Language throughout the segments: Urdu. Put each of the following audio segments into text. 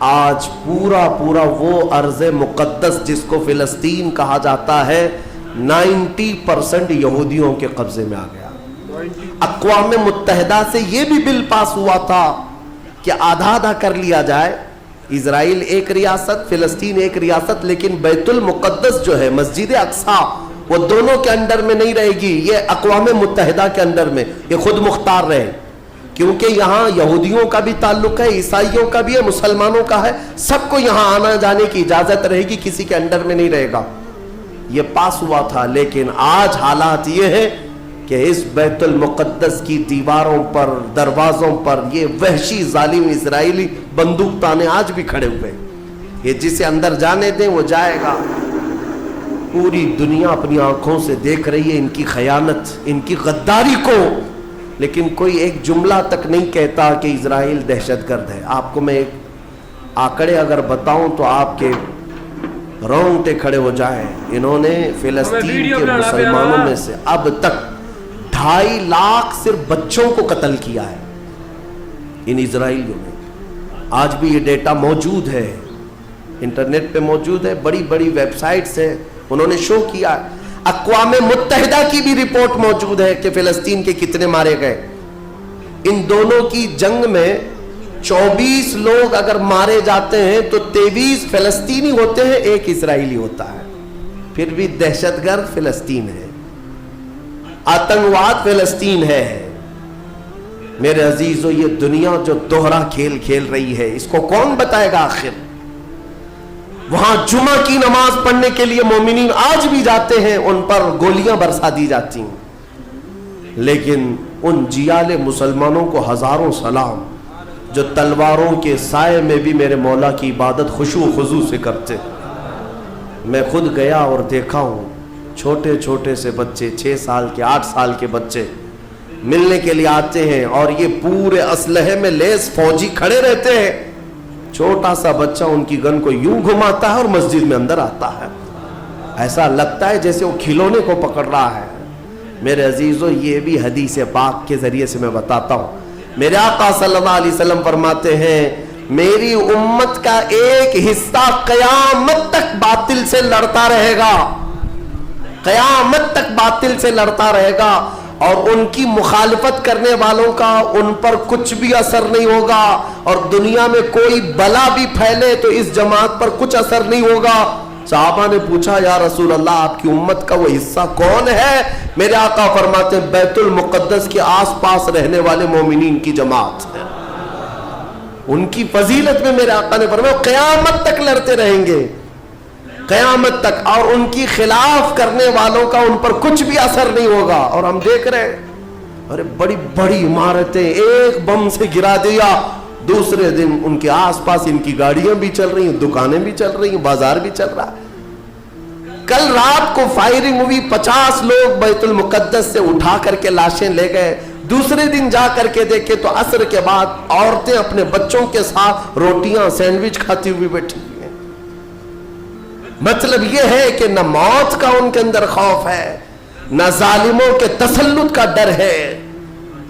آج پورا پورا وہ ارض مقدس جس کو فلسطین کہا جاتا ہے 90% یہودیوں کے قبضے میں آ گیا. اقوام متحدہ سے یہ بھی بل پاس ہوا تھا کہ آدھا آدھا کر لیا جائے، اسرائیل ایک ریاست، فلسطین ایک ریاست، لیکن بیت المقدس جو ہے مسجد اقصی وہ دونوں کے انڈر میں نہیں رہے گی، یہ اقوام متحدہ کے انڈر میں، یہ خود مختار رہے، کیونکہ یہاں یہودیوں کا بھی تعلق ہے، عیسائیوں کا بھی ہے، مسلمانوں کا ہے، سب کو یہاں آنا جانے کی اجازت رہے گی، کسی کے انڈر میں نہیں رہے گا. یہ پاس ہوا تھا، لیکن آج حالات یہ ہے کہ اس بیت المقدس کی دیواروں پر، دروازوں پر یہ وحشی ظالم اسرائیلی بندوق تانے آج بھی کھڑے ہوئے. یہ جسے اندر جانے دیں وہ جائے گا. پوری دنیا اپنی آنکھوں سے دیکھ رہی ہے ان کی خیانت، ان کی غداری کو، لیکن کوئی ایک جملہ تک نہیں کہتا کہ اسرائیل دہشت گرد ہے. آپ کو میں ایک آنکڑے اگر بتاؤں تو آپ کے رونگٹے کھڑے ہو جائیں. انہوں نے فلسطین کے مسلمانوں میں سے اب تک 2.5 لاکھ صرف بچوں کو قتل کیا ہے ان اسرائیلیوں نے. آج بھی یہ ڈیٹا موجود ہے، انٹرنیٹ پہ موجود ہے، بڑی بڑی ویب سائٹس ہیں، انہوں نے شو کیا ہے. اقوام متحدہ کی بھی رپورٹ موجود ہے کہ فلسطین کے کتنے مارے گئے. ان دونوں کی جنگ میں 24 لوگ اگر مارے جاتے ہیں تو 23 فلسطینی ہوتے ہیں، 1 اسرائیلی ہوتا ہے. پھر بھی دہشت گرد فلسطین ہے، آتنکواد فلسطین ہے. میرے عزیزو، یہ دنیا جو دوہرا کھیل کھیل رہی ہے اس کو کون بتائے گا آخر؟ وہاں جمعہ کی نماز پڑھنے کے لیے مومنین آج بھی جاتے ہیں، ان پر گولیاں برسا دی جاتی ہیں، لیکن ان جیال مسلمانوں کو ہزاروں سلام جو تلواروں کے سائے میں بھی میرے مولا کی عبادت خشوع و خضوع سے کرتے. میں خود گیا اور دیکھا ہوں، چھوٹے چھوٹے سے بچے، 6 سال کے 8 سال کے بچے ملنے کے لیے آتے ہیں، اور یہ پورے اسلحے میں لیس فوجی کھڑے رہتے ہیں. چھوٹا سا بچہ ان کی گن کو یوں گھماتا ہے اور مسجد میں اندر آتا ہے، ایسا لگتا ہے جیسے وہ کھلونے کو پکڑ رہا ہے. میرے عزیزو، یہ بھی حدیث پاک کے ذریعے سے میں بتاتا ہوں. میرے آقا صلی اللہ علیہ وسلم فرماتے ہیں میری امت کا ایک حصہ قیامت تک باطل سے لڑتا رہے گا، قیامت تک باطل سے لڑتا رہے گا، اور ان کی مخالفت کرنے والوں کا ان پر کچھ بھی اثر نہیں ہوگا، اور دنیا میں کوئی بلا بھی پھیلے تو اس جماعت پر کچھ اثر نہیں ہوگا. صحابہ نے پوچھا یا رسول اللہ آپ کی امت کا وہ حصہ کون ہے؟ میرے آقا فرماتے ہیں بیت المقدس کے آس پاس رہنے والے مومنین کی جماعت ہے. ان کی فضیلت میں میرے آقا نے فرمایا قیامت تک لڑتے رہیں گے، قیامت تک، اور ان کی خلاف کرنے والوں کا ان پر کچھ بھی اثر نہیں ہوگا. اور ہم دیکھ رہے ہیں ارے بڑی بڑی عمارتیں ایک بم سے گرا دیا، دوسرے دن ان کے آس پاس ان کی گاڑیاں بھی چل رہی ہیں، دکانیں بھی چل رہی ہیں، بازار بھی چل رہا ہے. کل رات کو فائرنگ ہوئی، 50 لوگ بیت المقدس سے اٹھا کر کے لاشیں لے گئے. دوسرے دن جا کر کے دیکھے تو عصر کے بعد عورتیں اپنے بچوں کے ساتھ روٹیاں سینڈوچ کھاتی ہوئی بیٹھی ہوئی ہیں. مطلب یہ ہے کہ نہ موت کا ان کے اندر خوف ہے، نہ ظالموں کے تسلط کا ڈر ہے.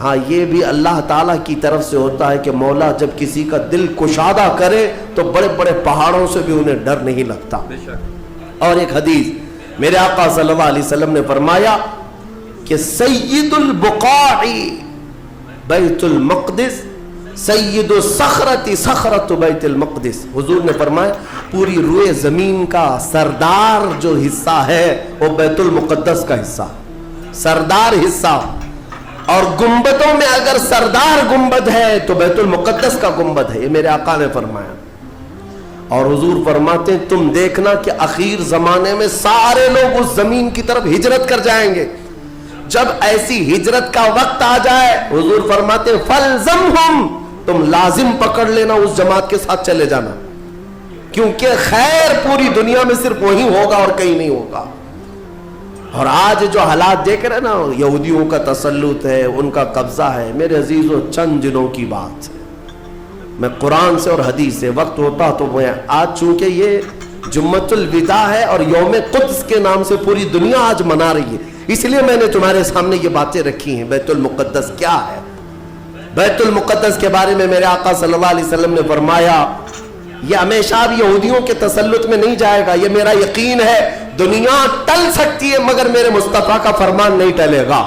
ہاں یہ بھی اللہ تعالیٰ کی طرف سے ہوتا ہے کہ مولا جب کسی کا دل کشادہ کرے تو بڑے بڑے پہاڑوں سے بھی انہیں ڈر نہیں لگتا. اور ایک حدیث میرے آقا صلی اللہ علیہ وسلم نے فرمایا کہ سید البقاع بیت المقدس سید الصخرۃ صخرۃ بیت المقدس. حضور نے فرمایا پوری روئے زمین کا سردار جو حصہ ہے وہ بیت المقدس کا حصہ، سردار حصہ. اور گنبدوں میں اگر سردار گنبد ہے تو بیت المقدس کا گنبد ہے، یہ میرے آقا نے فرمایا. اور حضور فرماتے ہیں تم دیکھنا کہ اخیر زمانے میں سارے لوگ اس زمین کی طرف ہجرت کر جائیں گے. جب ایسی ہجرت کا وقت آ جائے حضور فرماتے ہیں فَلْزَمْهُمْ، تم لازم پکڑ لینا، اس جماعت کے ساتھ چلے جانا، کیونکہ خیر پوری دنیا میں صرف وہی ہوگا اور کہیں نہیں ہوگا. اور آج جو حالات دیکھ رہے ہیں نا، یہودیوں کا تسلط ہے، ان کا قبضہ ہے. میرے عزیزو چند دنوں کی بات ہے، میں قرآن سے اور حدیث سے وقت ہوتا تو میں آج چونکہ یہ جمعۃ الوداع ہے اور یوم قدس کے نام سے پوری دنیا آج منا رہی ہے، اس لیے میں نے تمہارے سامنے یہ باتیں رکھی ہیں. بیت المقدس کیا ہے؟ بیت المقدس کے بارے میں میرے آقا صلی اللہ علیہ وسلم نے فرمایا یہ ہمیشہ اب یہودیوں کے تسلط میں نہیں جائے گا. یہ میرا یقین ہے. دنیا ٹل سکتی ہے مگر میرے مصطفیٰ کا فرمان نہیں ٹلے گا.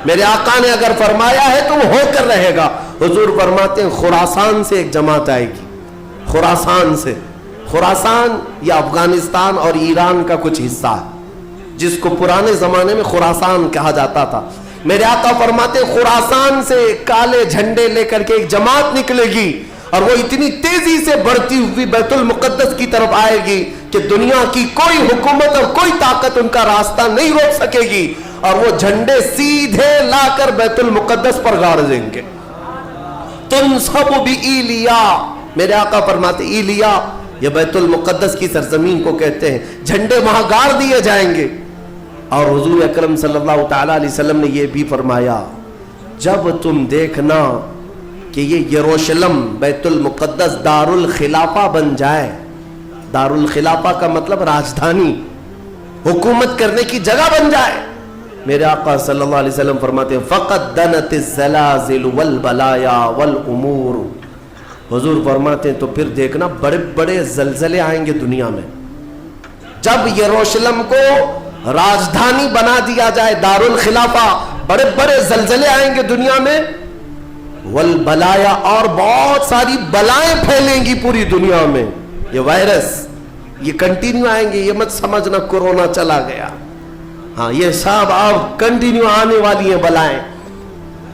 میرے آقا نے اگر فرمایا ہے تو وہ ہو کر رہے گا. حضور فرماتے ہیں خراسان سے ایک جماعت آئے گی. خراسان سے. خراسان یہ افغانستان اور ایران کا کچھ حصہ ہے جس کو پرانے زمانے میں خراسان کہا جاتا تھا. میرے آقا فرماتے ہیں خراسان سے کالے جھنڈے لے کر کے ایک جماعت نکلے گی اور وہ اتنی تیزی سے بڑھتی ہوئی بیت المقدس کی طرف آئے گی کہ دنیا کی کوئی حکومت اور کوئی طاقت ان کا راستہ نہیں روک سکے گی, اور وہ جھنڈے سیدھے لا کر بیت المقدس پر گاڑ دیں گے. تنصب بإیلیا, میرے آقا فرماتے ایلیا یہ بیت المقدس کی سرزمین کو کہتے ہیں. جھنڈے وہاں گاڑ دیے جائیں گے. اور حضور اکرم صلی اللہ تعالی علیہ وسلم نے یہ بھی فرمایا جب تم دیکھنا کہ یہ یروشلم بیت المقدس دار الخلافہ بن جائے. دار الخلافہ کا مطلب راجدھانی, حکومت کرنے کی جگہ بن جائے. میرے آقا صلی اللہ علیہ وسلم فرماتے ہیں فقط دنت الزلازل والبلایا والامور. حضور فرماتے ہیں تو پھر دیکھنا بڑے بڑے زلزلے آئیں گے دنیا میں. جب یروشلم کو راجدھانی بنا دیا جائے دار الخلافہ, بڑے بڑے زلزلے آئیں گے دنیا میں. والبلایا, اور بہت ساری بلائیں پھیلیں گی پوری دنیا میں. یہ وائرس یہ کنٹینیو آئیں گے, یہ مت سمجھنا کورونا چلا گیا. ہاں یہ سب اب کنٹینیو آنے والی ہیں بلائیں.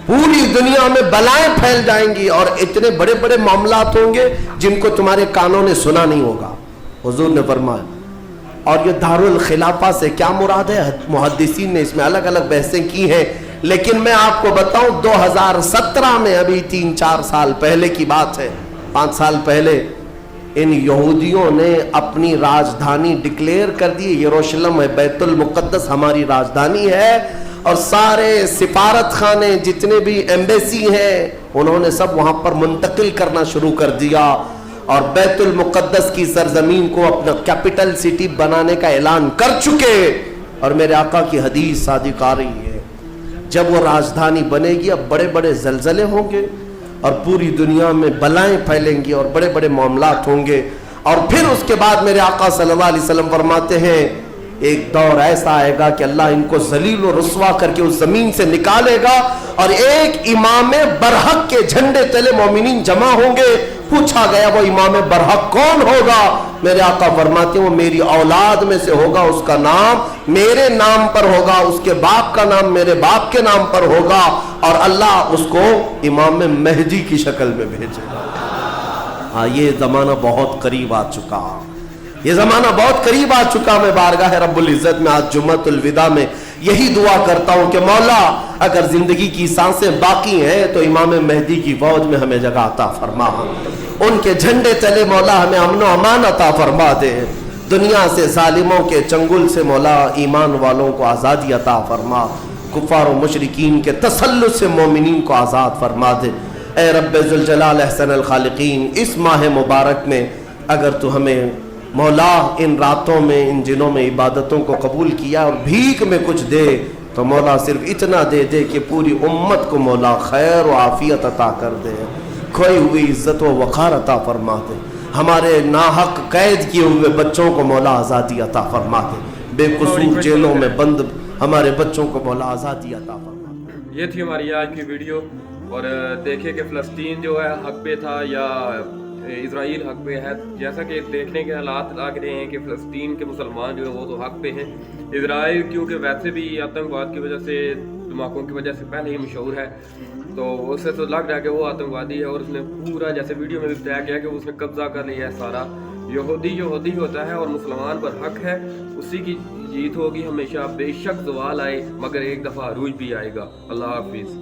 پوری دنیا میں بلائیں پھیل جائیں گی اور اتنے بڑے بڑے معاملات ہوں گے جن کو تمہارے کانوں نے سنا نہیں ہوگا. حضور نے فرمایا. اور یہ دار الخلافہ سے کیا مراد ہے؟ محدثین نے اس میں الگ الگ بحثیں کی ہیں, لیکن میں آپ کو بتاؤں 2017 میں, ابھی 3-4 سال پہلے کی بات ہے, 5 سال پہلے, ان یہودیوں نے اپنی راجدھانی ڈکلیئر کر دی. یروشلم ہے, بیت المقدس ہماری راجدھانی ہے, اور سارے سفارت خانے جتنے بھی ایمبیسی ہیں انہوں نے سب وہاں پر منتقل کرنا شروع کر دیا, اور بیت المقدس کی سرزمین کو اپنا کیپٹل سٹی بنانے کا اعلان کر چکے. اور میرے آقا کی حدیث صادق آ رہی ہے جب وہ راجدھانی بنے گی اب بڑے بڑے زلزلے ہوں گے اور پوری دنیا میں بلائیں پھیلیں گی اور بڑے بڑے معاملات ہوں گے. اور پھر اس کے بعد میرے آقا صلی اللہ علیہ وسلم فرماتے ہیں ایک دور ایسا آئے گا کہ اللہ ان کو ذلیل و رسوا کر کے اس زمین سے نکالے گا, اور ایک امام برحق کے جھنڈے تلے مومنین جمع ہوں گے. پوچھا گیا وہ امام برحق کون ہوگا؟ میرے آقا فرماتے ہیں وہ میری اولاد میں سے ہوگا, اس کا نام میرے نام پر ہوگا, اس کے باپ کا نام میرے باپ کے نام پر ہوگا, اور اللہ اس کو امام مہدی کی شکل میں بھیجے گا. ہاں یہ زمانہ بہت قریب آ چکا, یہ زمانہ بہت قریب آ چکا. میں بارگاہ رب العزت میں آج جمعۃ الوداع میں یہی دعا کرتا ہوں کہ مولا اگر زندگی کی سانسیں باقی ہیں تو امام مہدی کی فوج میں ہمیں جگہ عطا فرما, ان کے جھنڈے تلے مولا ہمیں امن و امان عطا فرما دے. دنیا سے ظالموں کے چنگل سے مولا ایمان والوں کو آزادی عطا فرما, کفار و مشرکین کے تسلط سے مومنین کو آزاد فرما دے. اے رب ذوالجلال احسن الخالقین, اس ماہ مبارک میں اگر تو ہمیں مولا ان راتوں میں ان دنوں میں عبادتوں کو قبول کیا اور بھیک میں کچھ دے تو مولا صرف اتنا دے دے کہ پوری امت کو مولا خیر و عافیت عطا کر دے, کھوئی ہوئی عزت و وقار عطا فرما دے. ہمارے ناحق قید کیے ہوئے بچوں کو مولا آزادی عطا فرما دے, بے قصور جیلوں میں بند ہمارے بچوں کو مولا آزادی عطا فرما دے. یہ تھی ہماری آج کی ویڈیو, اور دیکھیں کہ فلسطین جو ہے حق پہ تھا یا اسرائیل حق پہ ہے. جیسا کہ دیکھنے کے حالات لگ رہے ہیں کہ فلسطین کے مسلمان جو ہیں وہ تو حق پہ ہیں. اسرائیل کیونکہ ویسے بھی آتنکواد کی وجہ سے, دھماکوں کی وجہ سے پہلے ہی مشہور ہے, تو اس سے تو لگ رہا ہے کہ وہ آتنکوادی ہے, اور اس نے پورا جیسے ویڈیو میں بھی بتایا گیا کہ اس نے قبضہ کر لیا ہے سارا. یہودی ہوتا ہے اور مسلمان پر حق ہے, اسی کی جیت ہوگی ہمیشہ. بے شک زوال آئے مگر ایک دفعہ عروج بھی آئے گا. اللہ حافظ.